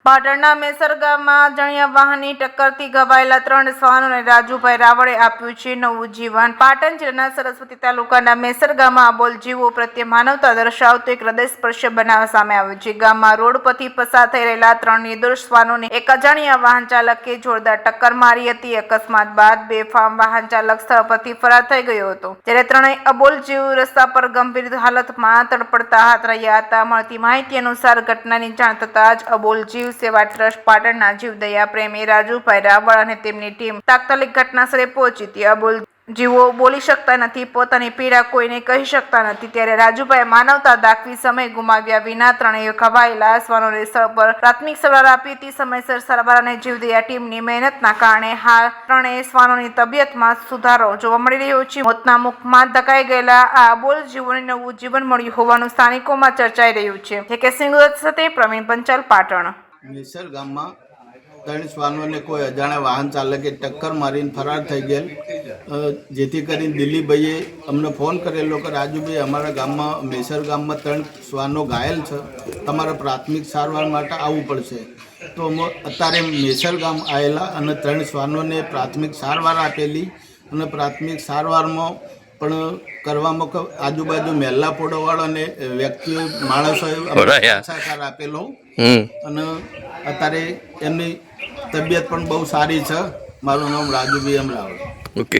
પાટણના મેસર ગામમાં અજાણ્યા વાહનની ટક્કરથી ઘવાયેલા 3 શ્વાનોને રાજુભાઈ રાવળે આપ્યું છે નવું જીવન। પાટણ જિલ્લાના સરસ્વતી તાલુકાના મેસર ગામમાં અબોલ જીવો પ્રત્યે માનવતા દર્શાવતો એક હૃદયસ્પર્શી બનાવ સામે આવ્યો છે। ગામમાં રોડ પરથી પસાર થઈ રહેલા 3 નિર્દોષ શ્વાનોને એક અજાણ્યા વાહન ચાલકે જોરદાર ટક્કર મારી હતી। અકસ્માત બાદ બેફામ વાહન ચાલક સ્થળ પરથી ફરાર થઈ ગયો હતો, જ્યારે 3 અબોલ જીવ રસ્તા પર ગંભીર હાલતમાં તડપડતા હાથ રહ્યા હતા। મળતી માહિતી અનુસાર ઘટનાની જાણ થતાં જ અબોલ જીવ સેવા ટ્રસ્ટ પાટણના જીવદયા પ્રેમી રાજુભાઈ રાવળ અને તેમની ટીમ તાત્કાલિક ઘટનાસ્થળે પહોંચી હતી। અબોલ જીવો બોલી શકતા નથી, પોતાની પીડા કોઈને કહી શકતા નથી, ત્યારે રાજુભાઈ માનવતા દાખવી સમય ગુમાવ્યા વિના 3 ઘવાયેલા શ્વાનોને સ્થળ પર પ્રાથમિક સારવાર આપી હતી। સમયસર સારવાર અને જીવદયા ટીમની મહેનતના કારણે હાલ 3 શ્વાનોની તબિયતમાં સુધારો જોવા મળી રહ્યો છે। મોતના મુખમાં ધકેલાઈ ગયેલા આ અબોલ જીવોને નવું જીવન મળ્યું હોવાનું સ્થાનિકોમાં ચર્ચાઈ રહ્યું છે। સિંગુરત સાથે પ્રવીણ પંચાલ, પાટણ। મેસર ગામમાં 3 શ્વાનોને કોઈ અજાણ્યા વાહન ચાલકે ટક્કર મારીને ફરાર થઈ ગયેલ, જેથી કરીને દિલીપભાઈએ અમને ફોન કરેલો કે રાજુભાઈ અમારા ગામમાં મેસર ગામમાં 3 શ્વાનો ઘાયલ છે, તમારે પ્રાથમિક સારવાર માટે આવવું પડશે। તો અમે અત્યારે મેસર ગામ આવેલા અને 3 શ્વાનોને પ્રાથમિક સારવાર આપેલી અને પ્રાથમિક સારવારમાં પણ કરવામાં આજુબાજુ મહેલા પોડોવાળાને વ્યક્તિઓ માણસોએ સહકાર આપેલો અને અત્યારે એમની તબિયત પણ બહુ સારી છે। મારું નામ રાજુભાઈ રાવળ। ઓકે।